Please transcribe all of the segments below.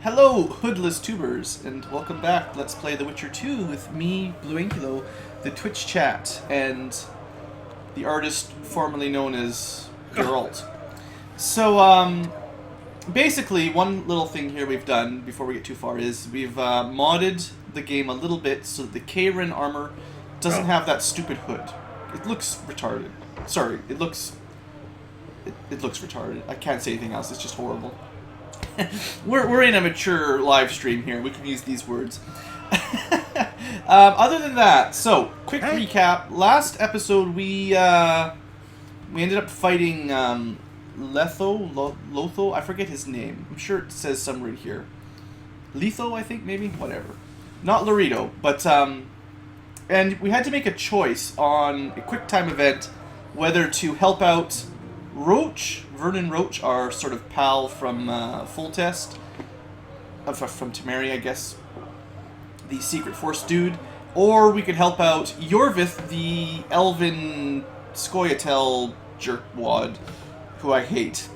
Hello, hoodless tubers, and welcome back. Let's play The Witcher 2 with me, BlueAnkylo, the Twitch chat, and the artist formerly known as Geralt. So, basically, one little thing here we've done before we get too far is we've modded the game a little bit so that the Kayrin armor doesn't have that stupid hood. It looks retarded. Sorry, it looks retarded. I can't say anything else. It's just horrible. we're in a mature live stream here. We can use these words. Other than that, so quick recap. Last episode we ended up fighting Lotho. I forget his name. I'm sure it says somewhere here. Letho, I think, maybe, whatever. Not Laredo, but and we had to make a choice on a quick time event whether to help out Vernon Roach, our sort of pal from Full Test, from Temeri, I guess, the Secret Force dude, or we could help out Yorvith, the elven Scoia'tael jerkwad, who I hate.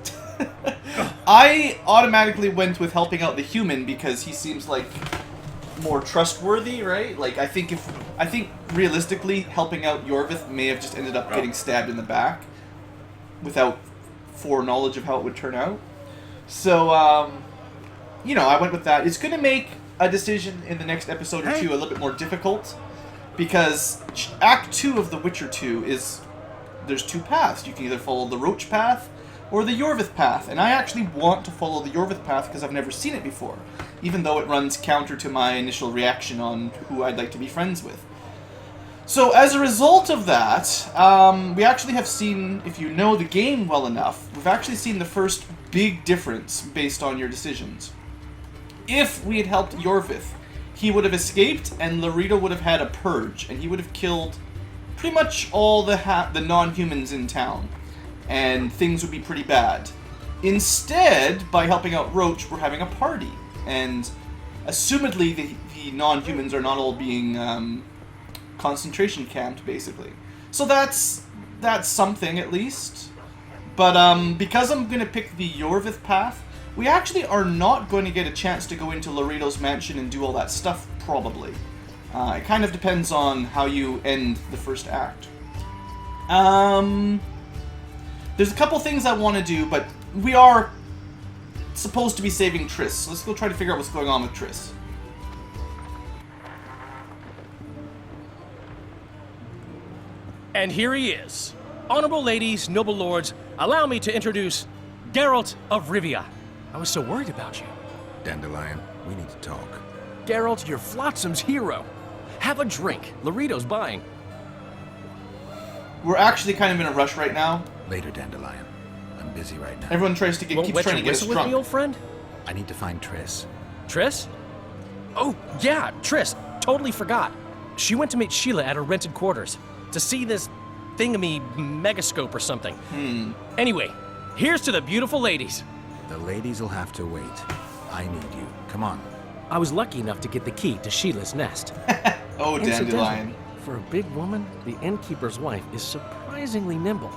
I automatically went with helping out the human because he seems like more trustworthy, right? Like, I think realistically helping out Yorvith may have just ended up getting stabbed in the back without foreknowledge of how it would turn out. So, you know, I went with that. It's going to make a decision in the next episode or two a little bit more difficult, because Act 2 of The Witcher 2 is, there's two paths. You can either follow the Roach path or the Yorvith path, and I actually want to follow the Yorvith path because I've never seen it before, even though it runs counter to my initial reaction on who I'd like to be friends with. So, as a result of that, we actually have seen, if you know the game well enough, we've actually seen the first big difference based on your decisions. If we had helped Yorvith, he would have escaped, and Laredo would have had a purge, and he would have killed pretty much all the non-humans in town, and things would be pretty bad. Instead, by helping out Roach, we're having a party, and assumedly the non-humans are not all being concentration camped, basically. So that's something, at least. But because I'm going to pick the Yorvith path, we actually are not going to get a chance to go into Laredo's mansion and do all that stuff, probably. It kind of depends on how you end the first act. There's a couple things I want to do, but we are supposed to be saving Triss. So let's go try to figure out what's going on with Triss. And here he is. Honorable ladies, noble lords, allow me to introduce Geralt of Rivia. I was so worried about you. Dandelion, we need to talk. Geralt, you're Flotsam's hero. Have a drink. Laredo's buying. We're actually kind of in a rush right now. Later, Dandelion. I'm busy right now. Everyone keeps trying to get us with drunk. me, old friend? I need to find Triss. Triss? Oh, yeah, Triss. Totally forgot. She went to meet Sheila at her rented quarters to see this thingamy megascope or something. Anyway, here's to the beautiful ladies. The ladies will have to wait. I need you. Come on. I was lucky enough to get the key to Sheila's nest. Oh, Dandelion. For a big woman, the innkeeper's wife is surprisingly nimble.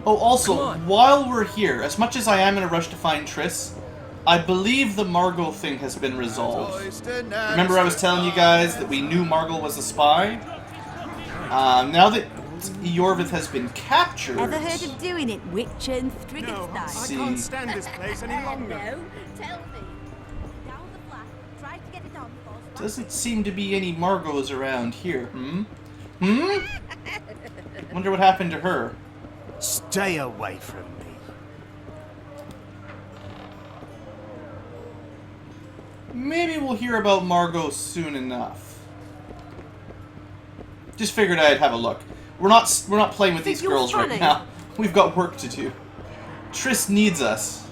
Oh, also, while we're here, as much as I am in a rush to find Triss, I believe the Margot thing has been resolved. Remember I was telling you guys that we knew Margot was a spy? Now that Yorvith has been captured... Ever heard of doing it, Witcher and Strigan No, I style? can't stand this place any longer. No, tell me. Down the flat, try to get it on first. Doesn't seem to be any Margos around here, Wonder what happened to her. Stay away from me. Maybe we'll hear about Margot soon enough. Just figured I'd have a look. We're not playing with these girls right now. We've got work to do. Triss needs us.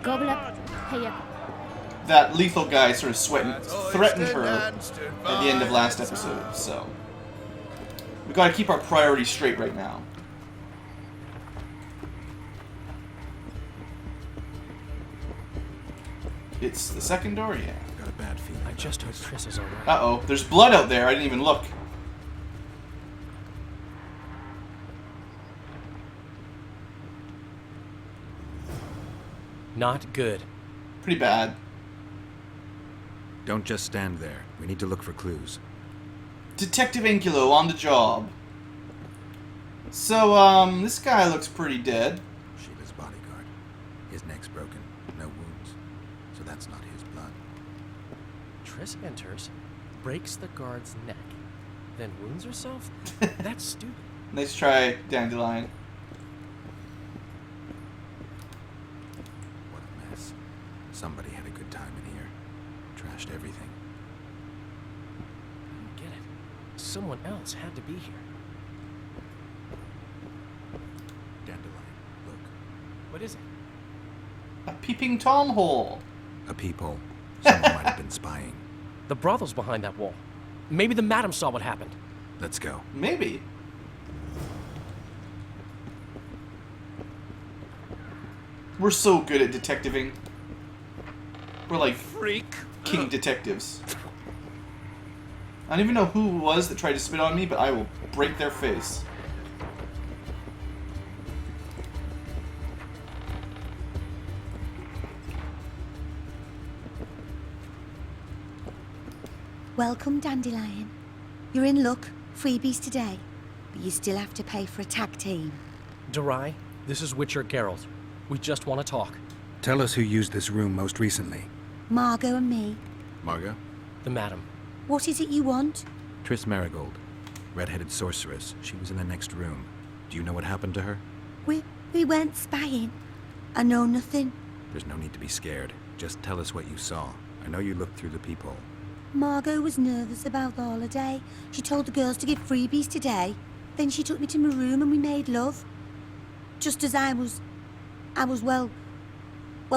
Gobble up. Here. That lethal guy sort of threatened her at the end of last episode, so we gotta keep our priorities straight right now. It's the second door, yeah. Got a bad feeling. I just hope Triss is alright. Uh-oh, there's blood out there. I didn't even look. Not good. Pretty bad. Don't just stand there. We need to look for clues. Detective Ankylo on the job. So, this guy looks pretty dead. Sheila's bodyguard. His neck's broken. No wounds. So that's not his blood. Triss enters, breaks the guard's neck, then wounds herself? That's stupid. Nice try, Dandelion. What a mess. Somebody had a good time in here. Trashed everything. I don't get it. Someone else had to be here. Dandelion, look. What is it? A peeping Tom hole. A peephole. Someone might have been spying. The brothel's behind that wall. Maybe the madam saw what happened. Let's go. Maybe. We're so good at detectiving. We're like king detectives. I don't even know who it was that tried to spit on me, but I will break their face. Welcome, Dandelion. You're in luck. Freebies today. But you still have to pay for a tag team. Durai, this is Witcher Geralt. We just want to talk. Tell us who used this room most recently. Margot and me. Margot? The madam. What is it you want? Triss Marigold. Red-headed sorceress. She was in the next room. Do you know what happened to her? We weren't spying. I know nothing. There's no need to be scared. Just tell us what you saw. I know you looked through the peephole. Margot was nervous about the holiday. She told the girls to give freebies today. Then she took me to my room and we made love. Just as I was, well,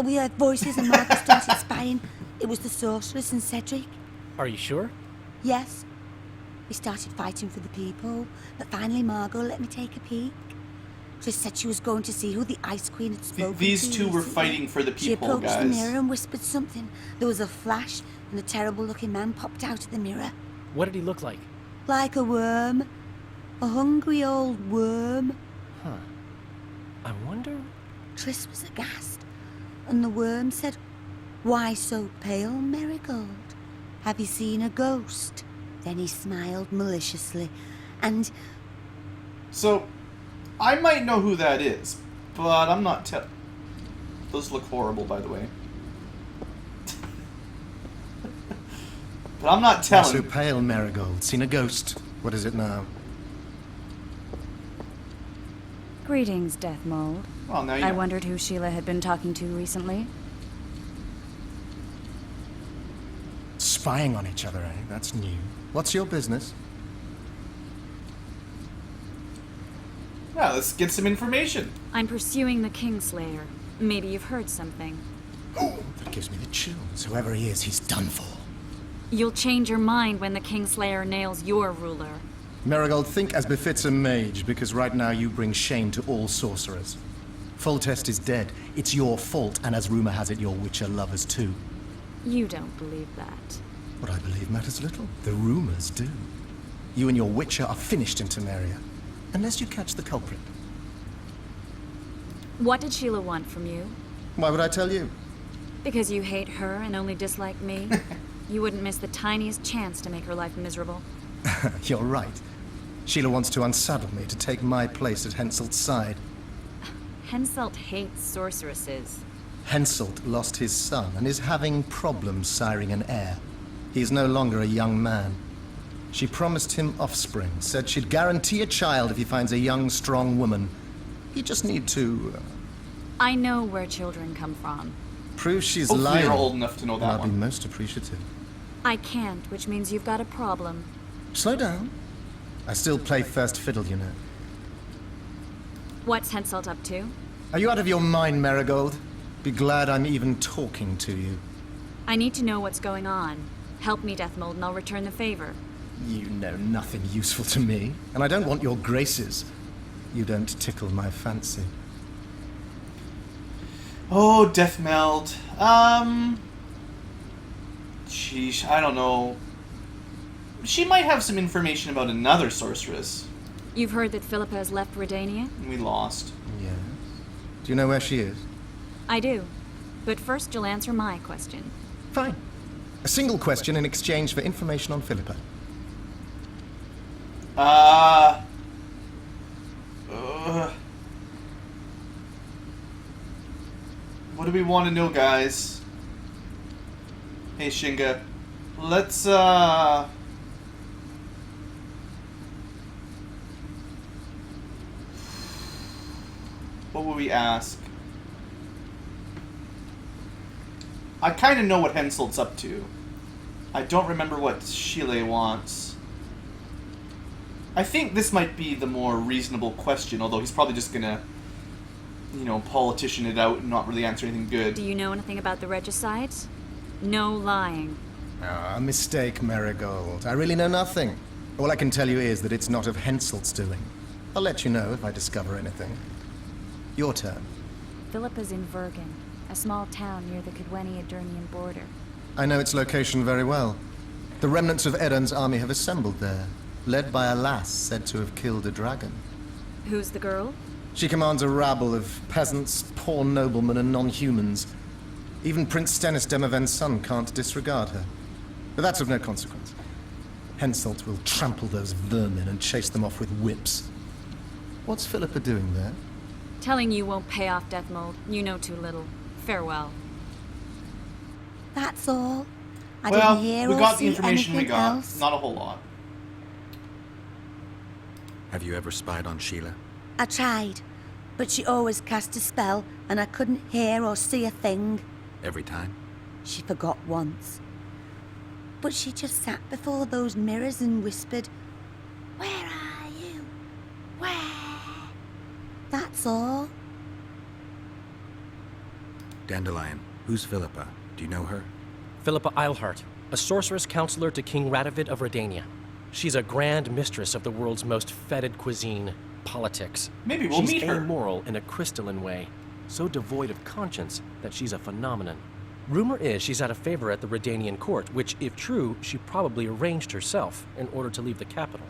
we heard voices and Margot started spying. It was the sorceress and Cedric. Are you sure? Yes. We started fighting for the people, but finally Margot let me take a peek. Triss said she was going to see who the Ice Queen had spoken to. These two were recently. fighting for the She people, approached the guys. mirror and whispered something. There was a flash, and a terrible-looking man popped out of the mirror. What did he look like? Like a worm. A hungry old worm. Huh. I wonder... Triss was aghast, and the worm said, "Why so pale, Marigold? Have you seen a ghost?" Then he smiled maliciously, and So, I might know who that is, but I'm not Those look horrible, by the way. But I'm not Why so telling. pale, Marigold? Seen a ghost? What is it now? Greetings, Death Mold. Well, now you I know. wondered who Sheila had been talking to recently. Spying on each other, eh? That's new. What's your business? Well, let's get some information. I'm pursuing the Kingslayer. Maybe you've heard something. That gives me the chills. Whoever he is, he's done for. You'll change your mind when the Kingslayer nails your ruler. Marigold, think as befits a mage, because right now you bring shame to all sorcerers. Foltest is dead. It's your fault, and as rumor has it, your Witcher lovers too. You don't believe that. What I believe matters little. The rumors do. You and your Witcher are finished in Temeria. Unless you catch the culprit. What did Sheila want from you? Why would I tell you? Because you hate her and only dislike me? You wouldn't miss the tiniest chance to make her life miserable. You're right. Sheila wants to unsaddle me to take my place at Henselt's side. Henselt hates sorceresses. Henselt lost his son and is having problems siring an heir. He is no longer a young man. She promised him offspring, said she'd guarantee a child if he finds a young, strong woman. You just need to I know where children come from. prove she's Hopefully lying. you're old enough to know And that I'll be one. most appreciative. I can't, which means you've got a problem. Slow down. I still play first fiddle, you know. What's Henselt up to? Are you out of your mind, Marigold? Be glad I'm even talking to you. I need to know what's going on. Help me, Deathmold, and I'll return the favor. You know nothing useful to me, and I don't want your graces. You don't tickle my fancy. Oh, Death Meld. Sheesh, I don't know. She might have some information about another sorceress. You've heard that Philippa has left Redania? And we lost. Yes. Do you know where she is? I do. But first, you'll answer my question. Fine. A single question in exchange for information on Philippa. What do we want to know, guys? Hey, Shinga. Let's, what would we ask? I kind of know what Henselt's up to. I don't remember what Sheila wants. I think this might be the more reasonable question, although he's probably just gonna, you know, politician it out and not really answer anything good. Do you know anything about the regicides? No lying. Ah, mistake, Marigold. I really know nothing. All I can tell you is that it's not of Henselt's doing. I'll let you know if I discover anything. Your turn. Philippa's in Vergen, a small town near the Cadweni-Adurnian border. I know its location very well. The remnants of Eren's army have assembled there, led by a lass said to have killed a dragon. Who's the girl? She commands a rabble of peasants, poor noblemen, and non-humans. Even Prince Stennis Demaven's son can't disregard her. But that's of no consequence. Henselt will trample those vermin and chase them off with whips. What's Philippa doing there? Telling you won't pay off, Deathmold. You know too little. Farewell. That's all. I Well, didn't hear we or got the see information we anything got. else. Not a whole lot. Have you ever spied on Sheila? I tried, but she always cast a spell, and I couldn't hear or see a thing. Every time? She forgot once. But she just sat before those mirrors and whispered, "Where are you? Where?" That's all. Dandelion, who's Philippa? Do you know her? Philippa Eilhart, a sorceress counselor to King Radovid of Redania. She's a grand mistress of the world's most fetid cuisine, politics. Maybe we'll she's meet her. amoral in a crystalline way, so devoid of conscience that she's a phenomenon. Rumor is she's out of favor at the Redanian court, which, if true, she probably arranged herself in order to leave the capital.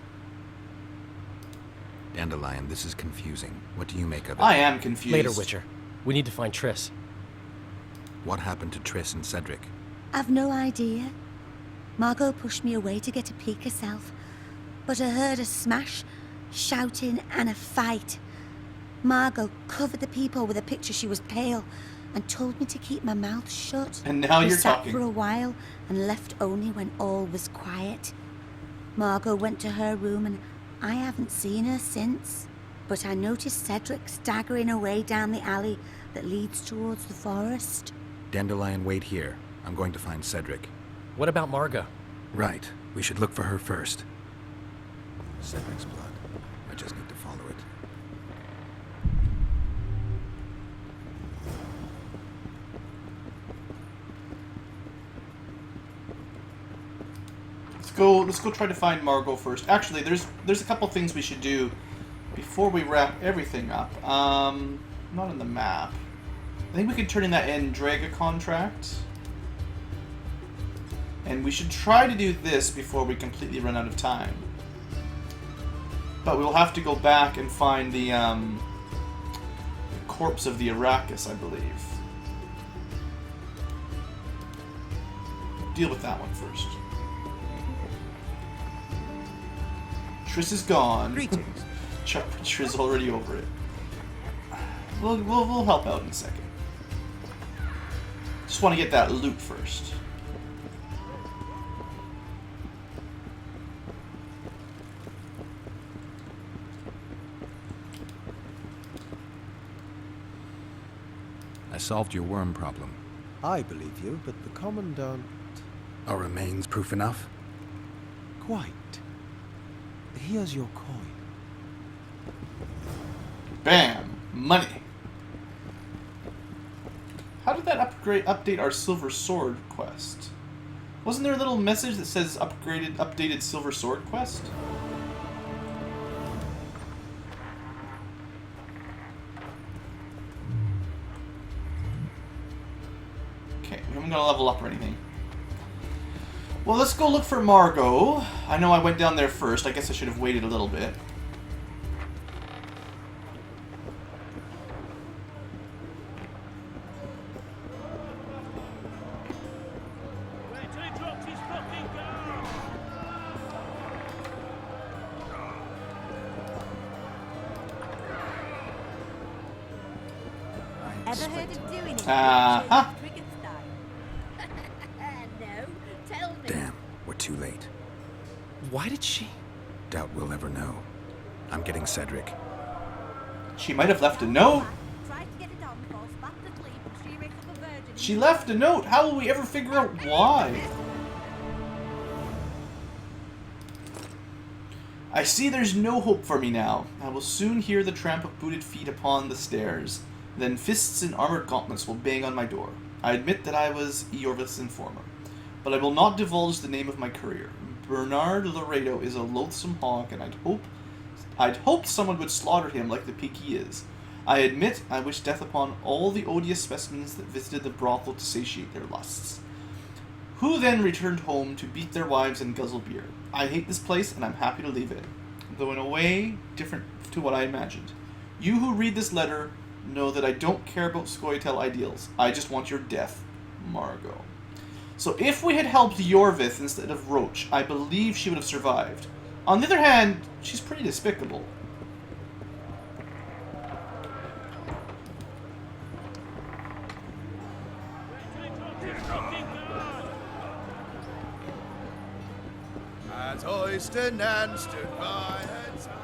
Dandelion, this is confusing. What do you make of it? I am confused. Later, Witcher. We need to find Triss. What happened to Triss and Cedric? I've no idea. Margot pushed me away to get a peek herself, but I heard a smash, shouting, and a fight. Margot covered the people with a picture she was pale and told me to keep my mouth shut. And now We you're sat talking. for a while and left only when all was quiet. Margot went to her room and I haven't seen her since. But I noticed Cedric staggering away down the alley that leads towards the forest. Dandelion, wait here. I'm going to find Cedric. What about Marga? Right. We should look for her first. Cedric's blood. I just need to follow it. Let's go try to find Margot first. Actually, there's a couple things we should do before we wrap everything up. Not on the map. I think we could turn in that Andraga contract. And we should try to do this before we completely run out of time. But we'll have to go back and find the corpse of the Arrakis, I believe. Deal with that one first. Triss is gone. Greetings. Triss is already over it. We'll help out in a second. Just want to get that loot first. I solved your worm problem. I believe you, but the Commandant... Are remains proof enough? Quite. Here's your coin. Bam! Money. How did that update our Silver Sword quest? Wasn't there a little message that says updated Silver Sword quest? Okay, we haven't got to level up or anything. Well, let's go look for Margot. I know I went down there first. I guess I should have waited a little bit. I heard him doing it. Uh-huh. Cricket style. No, tell me. Damn, we're too late. Why did she? Doubt we'll ever know. I'm getting Cedric. She might have left a note. Try to get it on before spat the sleep and she wakes up a virgin. She left a note. How will we ever figure out why? I see there's no hope for me now. I will soon hear the tramp of booted feet upon the stairs. Then fists and armored gauntlets will bang on my door. I admit that I was Eorvith's informer, but I will not divulge the name of my courier. Bernard Laredo is a loathsome hog, and I'd hoped someone would slaughter him like the pig he is. I admit I wish death upon all the odious specimens that visited the brothel to satiate their lusts, who then returned home to beat their wives and guzzle beer. I hate this place, and I'm happy to leave it, though in a way different to what I imagined. You who read this letter know that I don't care about Scoia'tael ideals. I just want your death, Margot. So if we had helped Eorvith instead of Roach, I believe she would have survived. On the other hand, she's pretty despicable.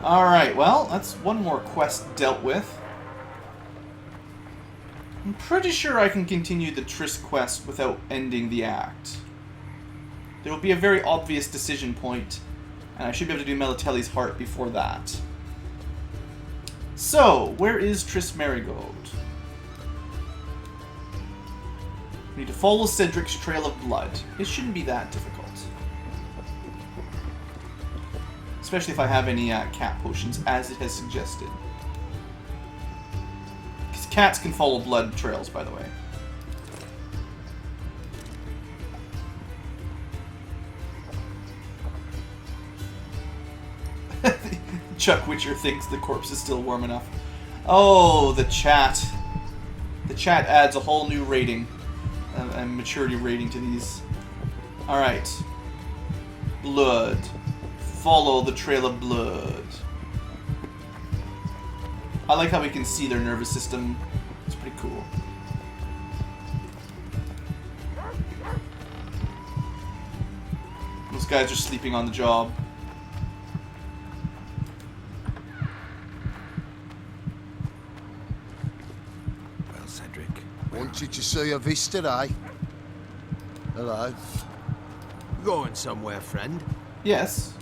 Alright, well, that's one more quest dealt with. I'm pretty sure I can continue the Triss quest without ending the act. There will be a very obvious decision point, and I should be able to do Melitelli's heart before that. So, where is Triss Merigold? We need to follow Cedric's trail of blood. It shouldn't be that difficult. Especially if I have any cat potions, as it has suggested. Because cats can follow blood trails, by the way. Chuck Witcher thinks the corpse is still warm enough. Oh, the chat. The chat adds a whole new rating. A maturity rating to these. Alright. Blood. Follow the trail of blood. I like how we can see their nervous system. It's pretty cool. Those guys are sleeping on the job. Well, Cedric. Wanted to see your vista, eh? Hello. Going somewhere, friend? Yes.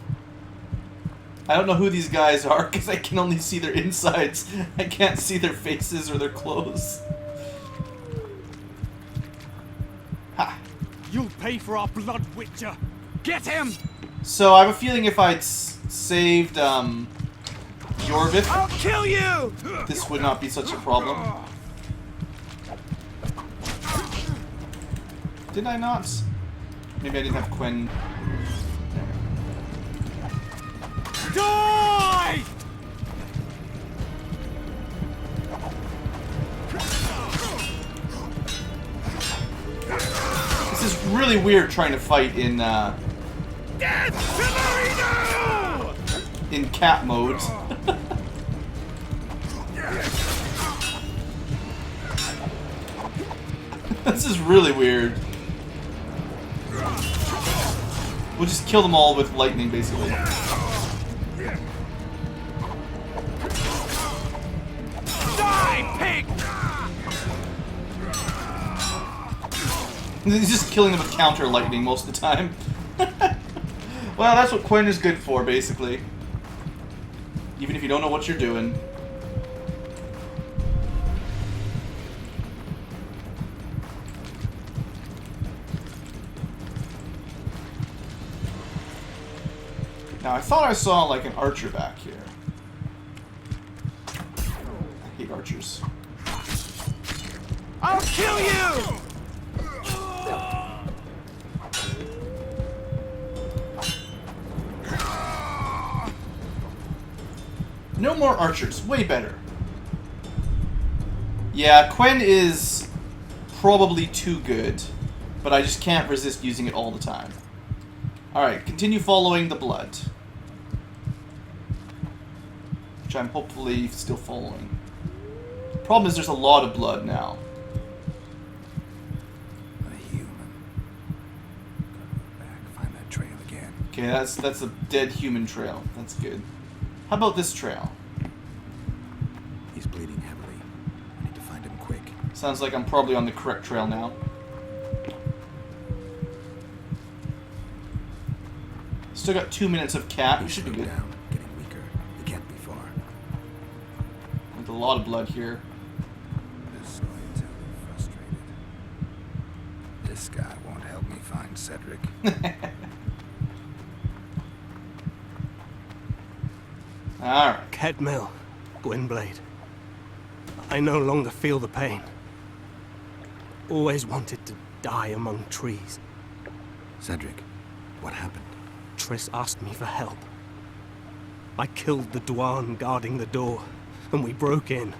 I don't know who these guys are because I can only see their insides. I can't see their faces or their clothes. Ha. You'll pay for our blood, Witcher. Get him! So I have a feeling if I'd saved Eorvith, I'll kill you! this would not be such a problem. Did I not? Maybe I didn't have Quen. Die! This is really weird trying to fight in Death to Marino! in cat mode. This is really weird. We'll just kill them all with lightning, basically. Die, pig! He's just killing them with counter lightning most of the time. Well, that's what Quen is good for, basically. Even if you don't know what you're doing. Now, I thought I saw, like, an archer back here. I hate archers. I'll kill you! No more archers. Way better. Yeah, Quen is probably too good, but I just can't resist using it all the time. Alright, continue following the blood. Which I'm hopefully still following. Problem is there's a lot of blood now. Okay, that's a dead human trail. That's good. How about this trail? He's bleeding heavily. I need to find him quick. Sounds like I'm probably on the correct trail now. Still got 2 minutes of cat. We He's should be slowed good. down, getting weaker. He can't be far. With a lot of blood here. This guy frustrated. This guy won't help me find Cedric. Alright. Kedmill, Gwynblade. I no longer feel the pain. Always wanted to die among trees. Cedric, what happened? Triss asked me for help. I killed the Dwan guarding the door, and we broke in.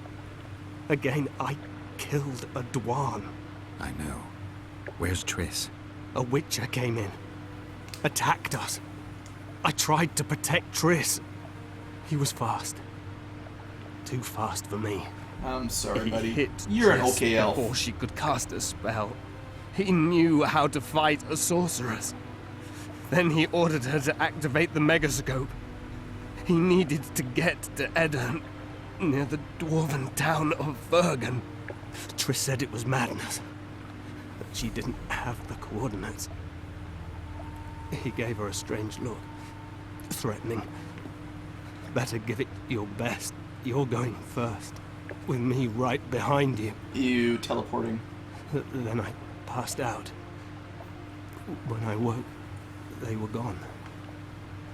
Again, I killed a Dwan. I know. Where's Triss? A Witcher came in, attacked us. I tried to protect Triss. He was fast. Too fast for me. I'm sorry, buddy. He hit You're an Triss okay elf. before she could cast a spell. He knew how to fight a sorceress. Then he ordered her to activate the megascope. He needed to get to Edirn, near the dwarven town of Vergen. Triss said it was madness, that she didn't have the coordinates. He gave her a strange look, threatening. Better give it your best. You're going first, with me right behind you. You teleporting. Then I passed out. When I woke, they were gone.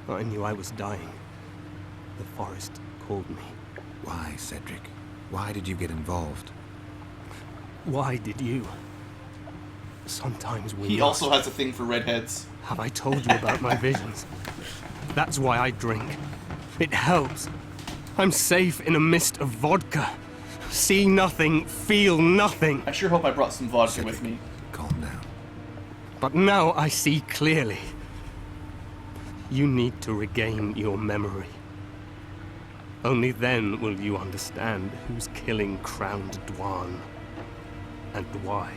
I knew I was dying. The forest called me. Why, Cedric? Why did you get involved? Why did you? Sometimes we He must. also has a thing for redheads. Have I told you about my visions? That's why I drink. It helps. I'm safe in a mist of vodka. See nothing, feel nothing. I sure hope I brought some vodka with me. Calm down. But now I see clearly. You need to regain your memory. Only then will you understand who's killing Crowned Dwan. And why.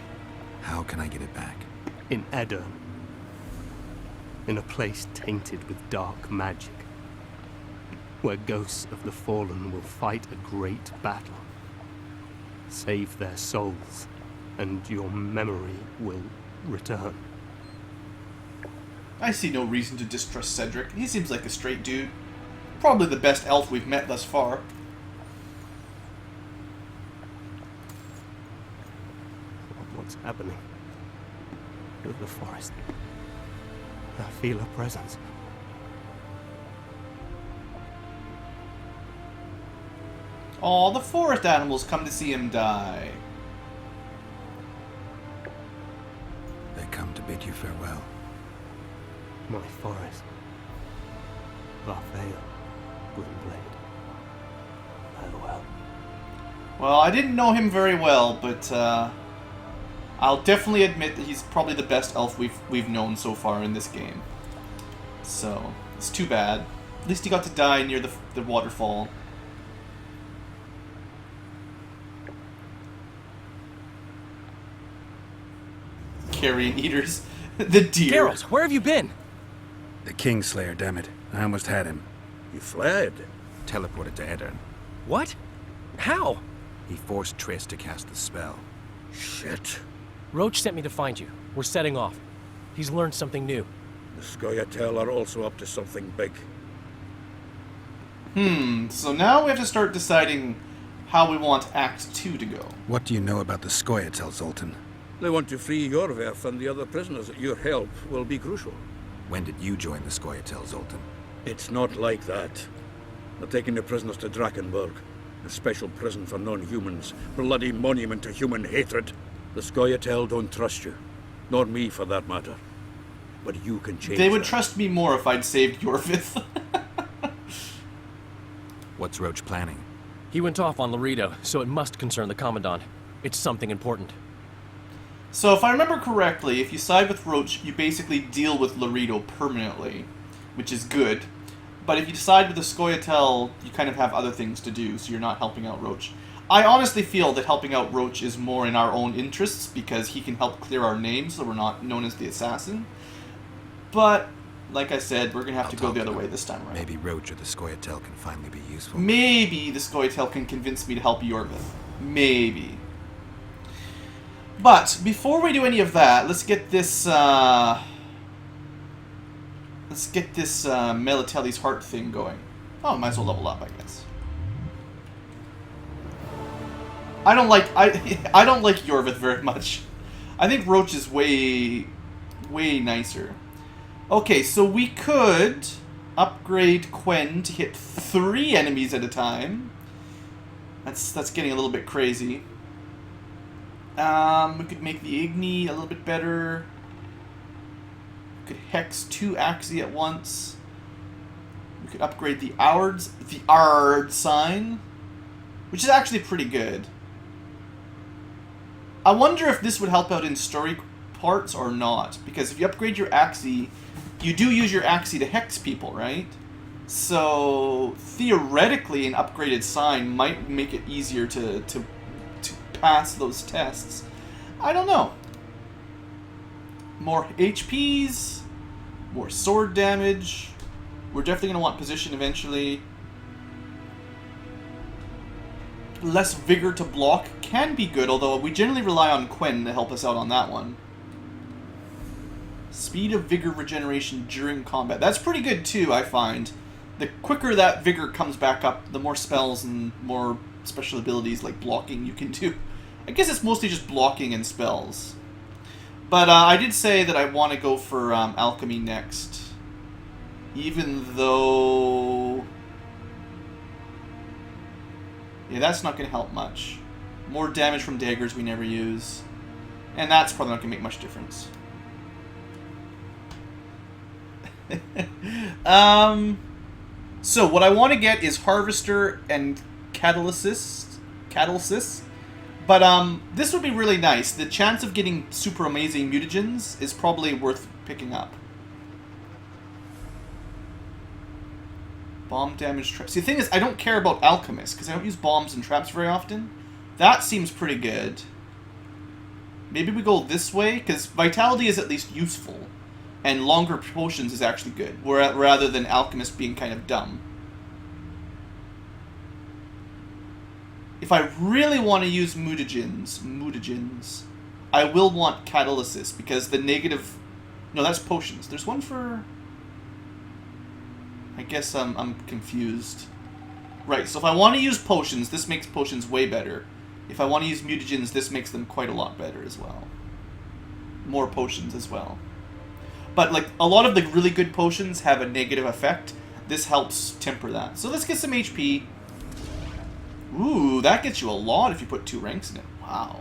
How can I get it back? In Edirn. In a place tainted with dark magic. Where ghosts of the fallen will fight a great battle. Save their souls, and your memory will return. I see no reason to distrust Cedric. He seems like a straight dude. Probably the best elf we've met thus far. What's happening? With the forest. I feel a presence. All the forest animals come to see him die. They come to bid you farewell. My forest. Varfeo, Gwynblade. Farewell. Well, I didn't know him very well, but I'll definitely admit that he's probably the best elf we've known so far in this game. So, it's too bad. At least he got to die near the waterfall. Carrion eaters. The deer. Geralt, where have you been? The Kingslayer, damn it. I almost had him. You fled. Teleported to Edirn. What? How? He forced Triss to cast the spell. Shit. Roach sent me to find you. We're setting off. He's learned something new. The Scoia'tael are also up to something big. So now we have to start deciding how we want Act 2 to go. What do you know about the Scoia'tael, Zoltan? They want to free Yorveth and the other prisoners. Your help will be crucial. When did you join the Scoia'tael, Zoltan? It's not like that. They're taking the prisoners to Drakenberg, a special prison for non-humans, bloody monument to human hatred. The Scoia'tael don't trust you, nor me for that matter. But you can change They would that. trust me more if I'd saved Yorvith. What's Roach planning? He went off on Laredo, so it must concern the Commandant. It's something important. So if I remember correctly, if you side with Roach, you basically deal with Laredo permanently, which is good. But if you side with the Scoia'tael, you kind of have other things to do, so you're not helping out Roach. I honestly feel that helping out Roach is more in our own interests, because he can help clear our name so we're not known as the assassin. But like I said, we're gonna have to go the other way this time around. Maybe Roach or the Scoia'tael can finally be useful. Maybe the Scoia'tael can convince me to help Yorvith. Maybe. But before we do any of that, let's get this. Melitelli's heart thing going. Oh, might as well level up, I guess. I don't like Yorvith very much. I think Roach is way nicer. Okay, so we could upgrade Quen to hit 3 enemies at a time. That's getting a little bit crazy. We could make the Igni a little bit better. We could hex 2 Axii at once. We could upgrade the Ard sign, which is actually pretty good. I wonder if this would help out in story parts or not, because if you upgrade your Axii, you do use your Axii to hex people, right? So theoretically, an upgraded sign might make it easier to pass those tests. I don't know. More HPs, more sword damage. We're definitely going to want position eventually. Less vigor to block can be good, although we generally rely on Quen to help us out on that one. Speed of vigor regeneration during combat. That's pretty good too, I find. The quicker that vigor comes back up, the more spells and more special abilities like blocking you can do. I guess it's mostly just blocking and spells. But I did say that I want to go for alchemy next. Even though... yeah, that's not going to help much. More damage from daggers we never use. And that's probably not going to make much difference. So what I want to get is Harvester and Catalysis. But this would be really nice. The chance of getting super amazing mutagens is probably worth picking up. Bomb damage traps. See, the thing is, I don't care about Alchemist, because I don't use bombs and traps very often. That seems pretty good. Maybe we go this way, because Vitality is at least useful. And longer potions is actually good, rather than Alchemist being kind of dumb. If I really want to use mutagens, I will want Catalysis, because the negative... no, that's potions. There's one for... I guess I'm confused. Right, so if I want to use potions, this makes potions way better. If I want to use mutagens, this makes them quite a lot better as well. More potions as well. But, like, a lot of the really good potions have a negative effect. This helps temper that. So let's get some HP. Ooh, that gets you a lot if you put 2 ranks in it. Wow.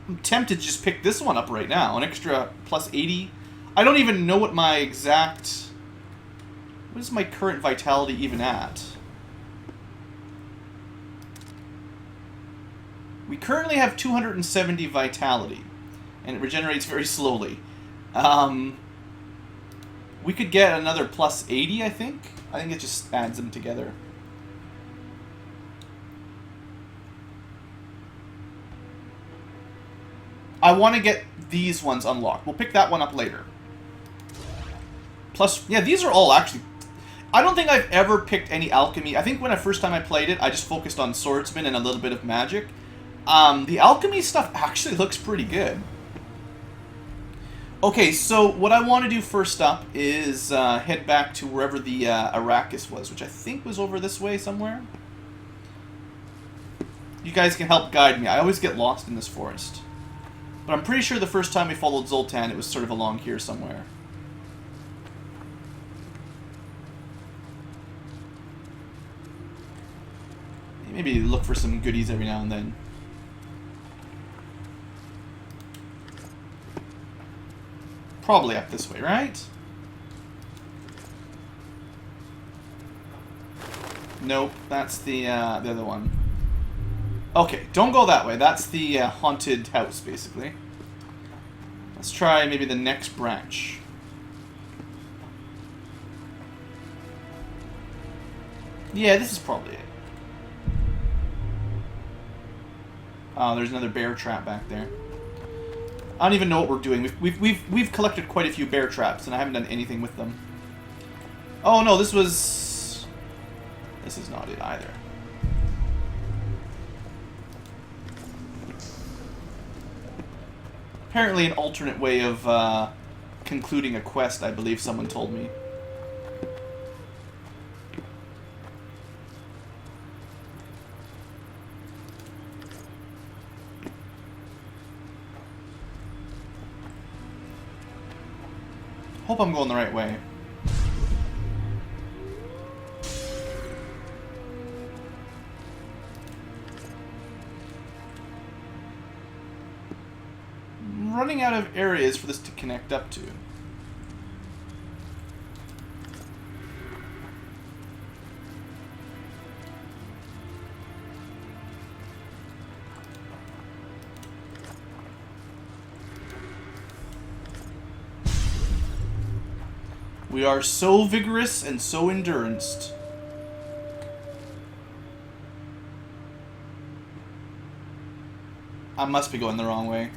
I'm tempted to just pick this one up right now. An extra plus 80. I don't even know what my exact... what is my current vitality even at? We currently have 270 vitality. And it regenerates very slowly. We could get another plus 80, I think. I think it just adds them together. I want to get these ones unlocked. We'll pick that one up later. Plus, yeah, these are all actually... I don't think I've ever picked any alchemy. I think when the first time I played it, I just focused on swordsman and a little bit of magic. The alchemy stuff actually looks pretty good. Okay, so what I want to do first up is head back to wherever the Arrakis was, which I think was over this way somewhere. You guys can help guide me. I always get lost in this forest. But I'm pretty sure the first time we followed Zoltan, it was sort of along here somewhere. Maybe look for some goodies every now and then. Probably up this way, right? Nope, that's the other one. Okay, don't go that way. That's the haunted house, basically. Let's try maybe the next branch. Yeah, this is probably it. Oh, there's another bear trap back there. I don't even know what we're doing. We've collected quite a few bear traps, and I haven't done anything with them. Oh no, this was... This is not it either. Apparently an alternate way of concluding a quest, I believe someone told me. Hope I'm going the right way. I'm running out of areas for this to connect up to. We are so vigorous and so enduranced. I must be going the wrong way.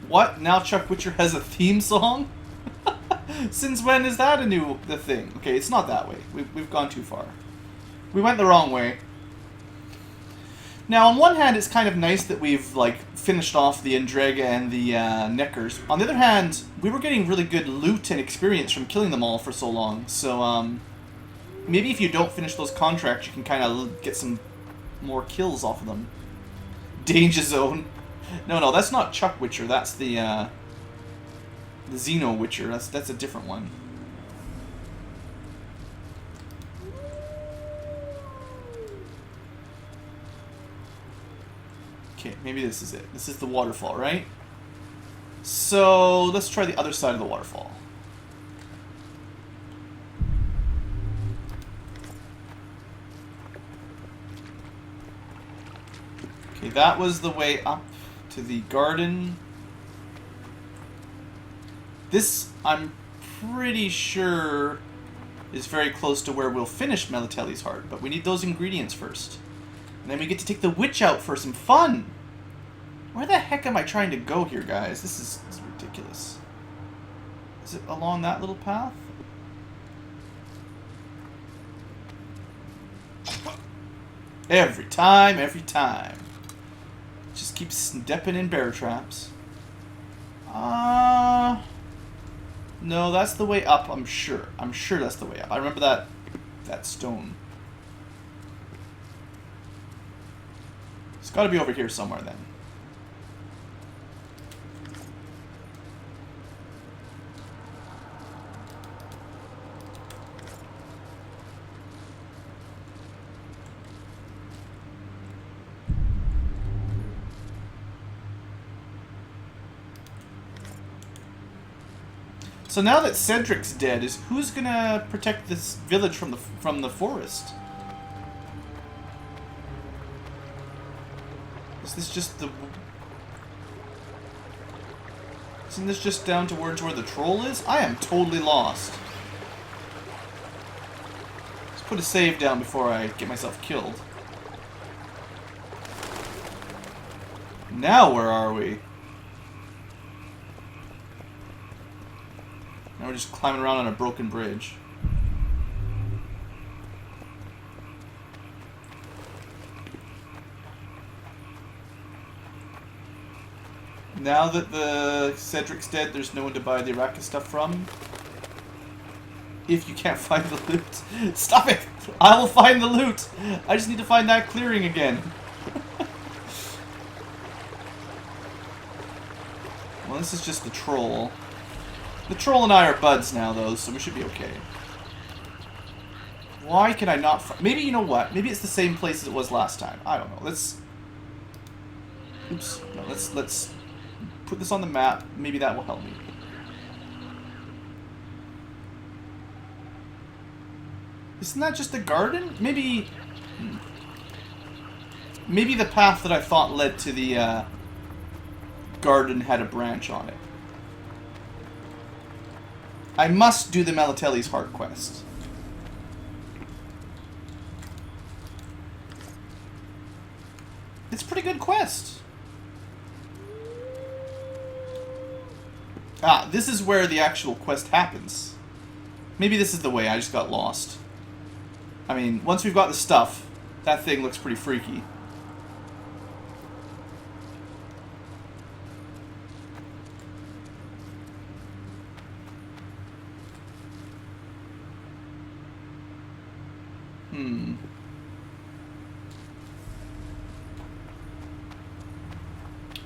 What? Now Chuck Witcher has a theme song? Since when is that the thing? Okay, it's not that way. We've gone too far. We went the wrong way. Now, on one hand, it's kind of nice that we've, like, finished off the Endrega and the Neckers. On the other hand, we were getting really good loot and experience from killing them all for so long. So, maybe if you don't finish those contracts, you can kind of get some more kills off of them. Danger Zone. No, that's not Chuck Witcher. That's the Xeno Witcher. That's a different one. Okay, maybe this is it. This is the waterfall, right? So, let's try the other side of the waterfall. Okay, that was the way up to the garden. This, I'm pretty sure, is very close to where we'll finish Melitelli's heart, but we need those ingredients first. And then we get to take the witch out for some fun. Where the heck am I trying to go here, guys? This is ridiculous. Is it along that little path? Every time. Just keep stepping in bear traps. No, that's the way up, I'm sure. I'm sure that's the way up. I remember that stone. It's got to be over here somewhere then. So now that Cedric's dead, who's gonna protect this village from the forest? Is this just the... Isn't this just down towards where the troll is? I am totally lost. Let's put a save down before I get myself killed. Now where are we? Now we're just climbing around on a broken bridge. Now that the Cedric's dead, there's no one to buy the Arrakis stuff from. If you can't find the loot. Stop it! I will find the loot! I just need to find that clearing again. Well, this is just the troll. The troll and I are buds now, though, so we should be okay. Why can I not find... Maybe, you know what? Maybe it's the same place as it was last time. I don't know. Let's... Oops. No, let's put this on the map. Maybe that will help me. Isn't that just a garden? Maybe... Maybe the path that I thought led to the garden had a branch on it. I must do the Melitelli's heart quest. It's a pretty good quest. Ah, this is where the actual quest happens. Maybe this is the way, I just got lost. I mean, once we've got the stuff, that thing looks pretty freaky.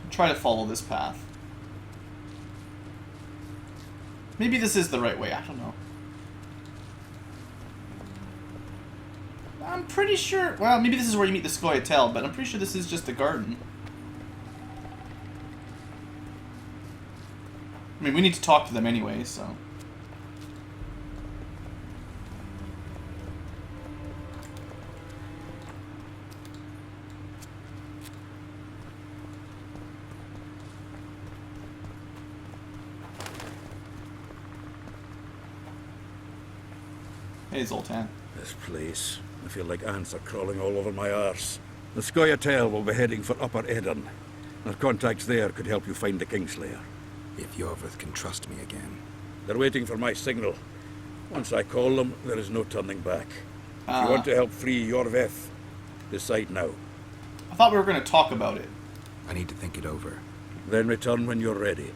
Try to follow this path. Maybe this is the right way, I don't know. I'm pretty sure, well, maybe this is where you meet the Scoia'tael, but I'm pretty sure this is just the garden. I mean, we need to talk to them anyway, so... Hey, Zoltan. This place. I feel like ants are crawling all over my arse. The Scoia'tael will be heading for Upper Edern. Our contacts there could help you find the Kingslayer. If Yorvith can trust me again. They're waiting for my signal. Once I call them, there is no turning back. If you want to help free Yorvith, decide now. I thought we were going to talk about it. I need to think it over. Then return when you're ready.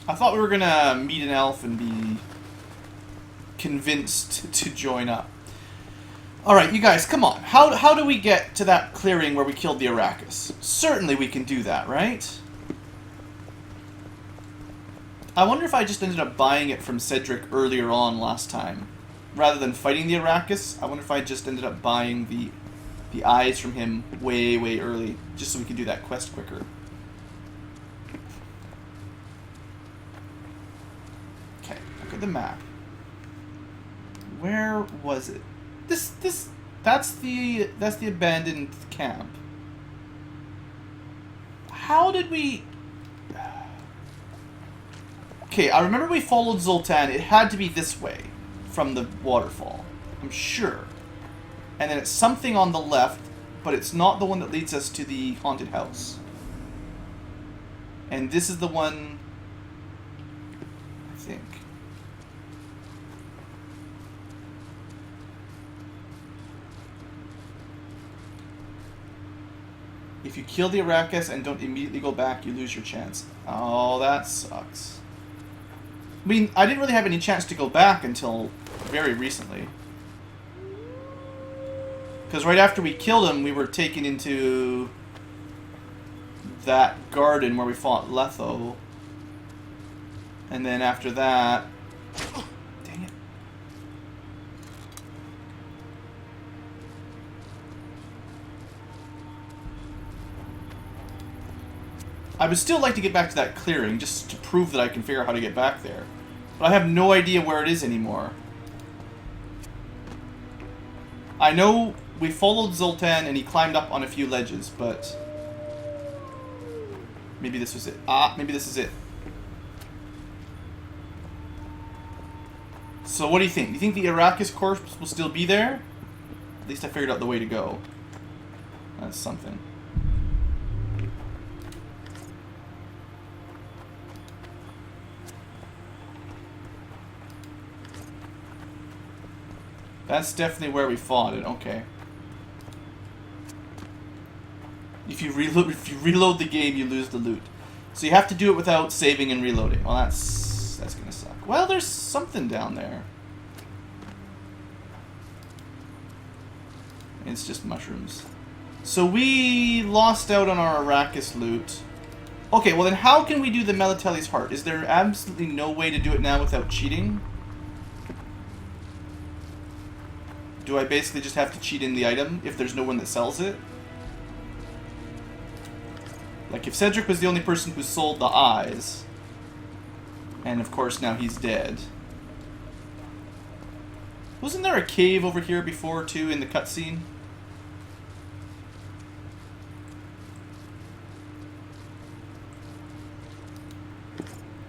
I thought we were going to meet an elf and be convinced to join up. Alright, you guys, come on. How do we get to that clearing where we killed the Arrakis? Certainly we can do that, right? I wonder if I just ended up buying it from Cedric earlier on last time. Rather than fighting the Arrakis, I wonder if I just ended up buying the eyes from him way, way early, just so we could do that quest quicker. Okay, look at the map. Where was it? That's the abandoned camp. How did we... Okay, I remember we followed Zoltan. It had to be this way from the waterfall. I'm sure. And then it's something on the left, but it's not the one that leads us to the haunted house. And this is the one... I think. If you kill the Arrakis and don't immediately go back, you lose your chance. Oh, that sucks. I mean, I didn't really have any chance to go back until very recently. Because right after we killed him, we were taken into that garden where we fought Letho. And then after that... Dang it. I would still like to get back to that clearing, just to prove that I can figure out how to get back there. But I have no idea where it is anymore. I know we followed Zoltan and he climbed up on a few ledges, but... Maybe this was it. Ah, maybe this is it. So what do you think? Do you think the Arrakis corpse will still be there? At least I figured out the way to go. That's something. That's definitely where we fought it. Okay. If you reload the game, you lose the loot. So you have to do it without saving and reloading. Well, that's gonna suck. Well, there's something down there. It's just mushrooms. So we lost out on our Arrakis loot. Okay, well then how can we do the Melatelli's Heart? Is there absolutely no way to do it now without cheating? Do I basically just have to cheat in the item if there's no one that sells it? Like, if Cedric was the only person who sold the eyes, and of course now he's dead. Wasn't there a cave over here before, too, in the cutscene?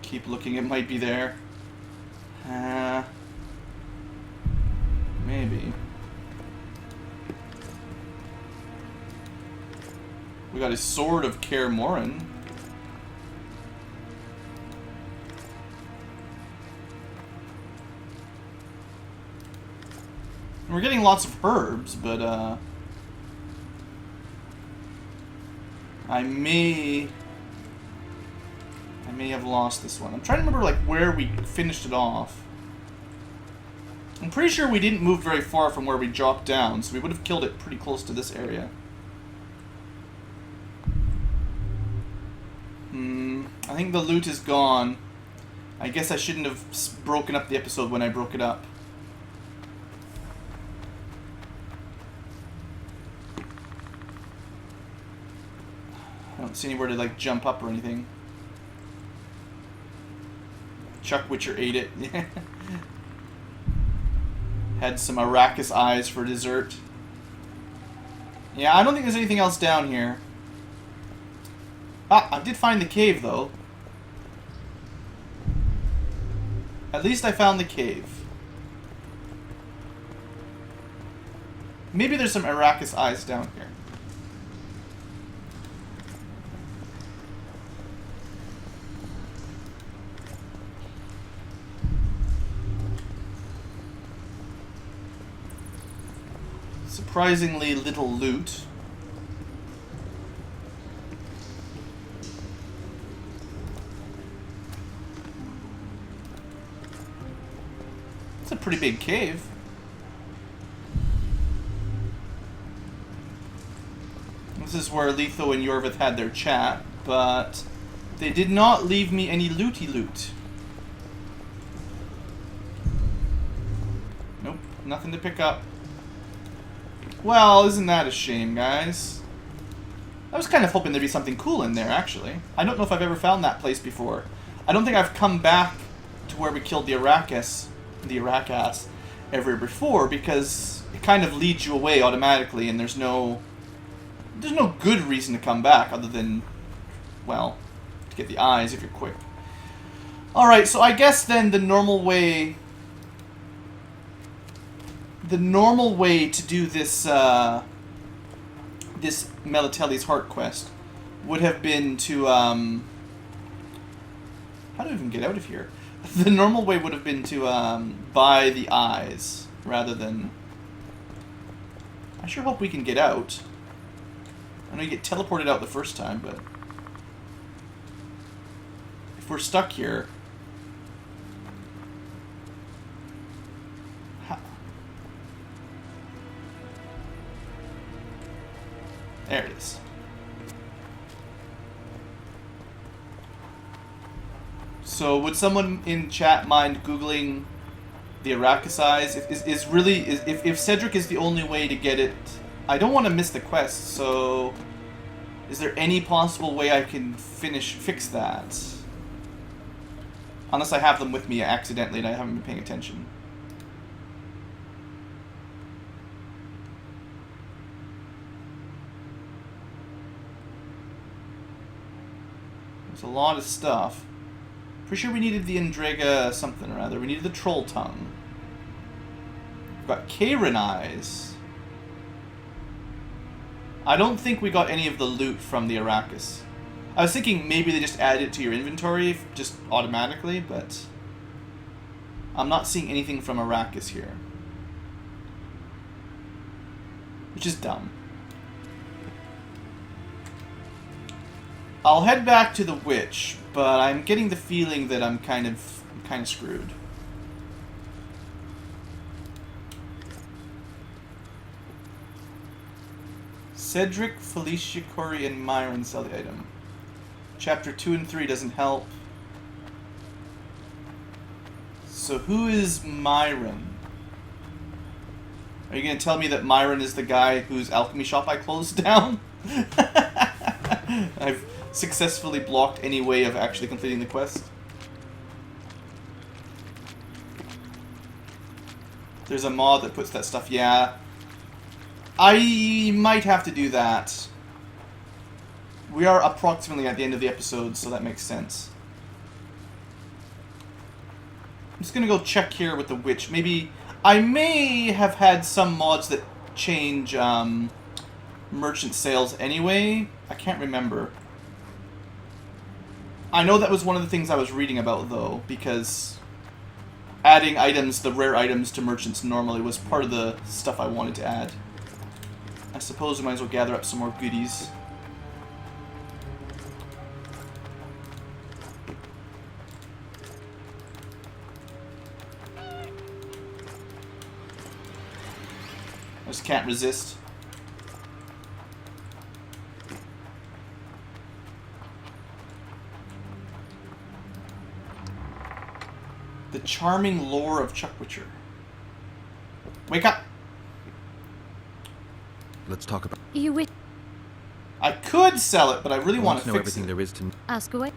Keep looking, it might be there. Maybe. We got a Sword of Kaer Morhen. We're getting lots of herbs, but I may have lost this one. I'm trying to remember like where we finished it off. I'm pretty sure we didn't move very far from where we dropped down, so we would have killed it pretty close to this area. I think the loot is gone. I guess I shouldn't have broken up the episode when I broke it up. I don't see anywhere to like jump up or anything. Chuck Witcher ate it. Had some Arrakis eyes for dessert. Yeah, I don't think there's anything else down here. Ah, I did find the cave though. At least I found the cave. Maybe there's some Arrakis eyes down here. Surprisingly little loot. It's a pretty big cave. This is where Letho and Yorvith had their chat, but they did not leave me any looty loot. Nope, nothing to pick up. Well, isn't that a shame, guys? I was kind of hoping there'd be something cool in there, actually. I don't know if I've ever found that place before. I don't think I've come back to where we killed the Arrakis ever before, because it kind of leads you away automatically, and there's no good reason to come back other than, well, to get the eyes if you're quick. Alright, so I guess then the normal way to do this this Melitelli's Heart quest would have been to how do I even get out of here? The normal way would have been to buy the eyes rather than. I sure hope we can get out. I know you get teleported out the first time, but if we're stuck here. There it is. So, would someone in chat mind Googling the Arrakis eyes? If Cedric is the only way to get it, I don't want to miss the quest. So, is there any possible way I can fix that? Unless I have them with me accidentally and I haven't been paying attention. There's a lot of stuff. Pretty sure we needed the Endrega something or other. We needed the Troll Tongue. We've got Karen Eyes. I don't think we got any of the loot from the Arrakis. I was thinking maybe they just added it to your inventory just automatically, but I'm not seeing anything from Arrakis here. Which is dumb. I'll head back to the witch, but I'm getting the feeling that I'm kind of screwed. Cedric, Felicia, Corey, and Myron sell the item. Chapter 2 and 3 doesn't help. So who is Myron? Are you going to tell me that Myron is the guy whose alchemy shop I closed down? I've successfully blocked any way of actually completing the quest. There's a mod that puts that stuff, yeah. I might have to do that. We are approximately at the end of the episode, so that makes sense. I'm just gonna go check here with the witch. Maybe I may have had some mods that change merchant sales anyway. I can't remember. I know that was one of the things I was reading about, though, because adding items, the rare items to merchants normally was part of the stuff I wanted to add. I suppose we might as well gather up some more goodies. I just can't resist. The charming lore of Chuckwitcher. Wake up! Let's talk about. You wish. I could sell it, but I really want to know fix everything it. there is to. Ask away.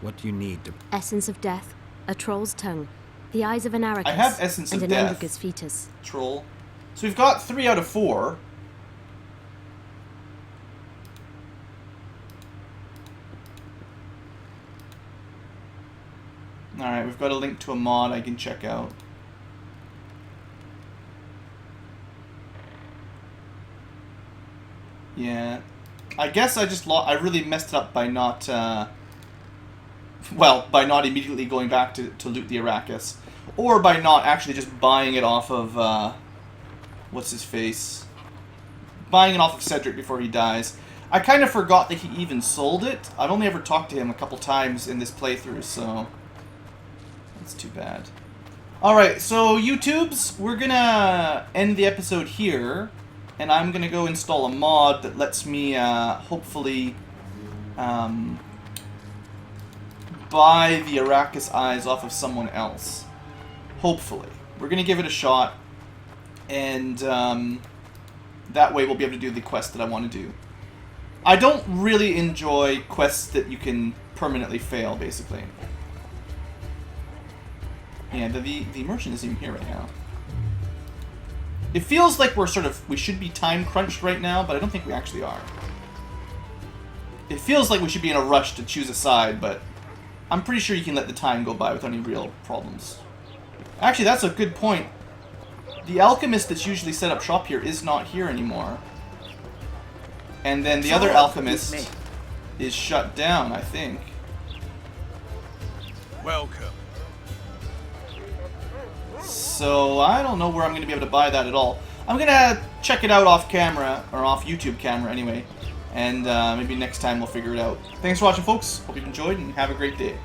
What do you need to? Essence of death, a troll's tongue, the eyes of an aracus, I have essence and of an death. Endigus fetus. Troll. So we've got 3 out of 4. Alright, we've got a link to a mod I can check out. Yeah. I guess I just I really messed it up by not, well, by not immediately going back to loot the Arrakis. Or by not actually just buying it off of, what's his face? Buying it off of Cedric before he dies. I kind of forgot that he even sold it. I've only ever talked to him a couple times in this playthrough, so that's too bad. Alright, so YouTubes, we're gonna end the episode here, and I'm gonna go install a mod that lets me, hopefully, buy the Arrakis eyes off of someone else. Hopefully. We're gonna give it a shot, and, that way we'll be able to do the quest that I want to do. I don't really enjoy quests that you can permanently fail, basically. Yeah, the merchant isn't even here right now. It feels like we should be time crunched right now, but I don't think we actually are. It feels like we should be in a rush to choose a side, but I'm pretty sure you can let the time go by without any real problems. Actually, that's a good point. The alchemist that's usually set up shop here is not here anymore. And then the other alchemist is shut down, I think. Welcome. So I don't know where I'm going to be able to buy that at all. I'm going to check it out off camera, or off YouTube camera anyway. And maybe next time we'll figure it out. Thanks for watching, folks. Hope you've enjoyed and have a great day.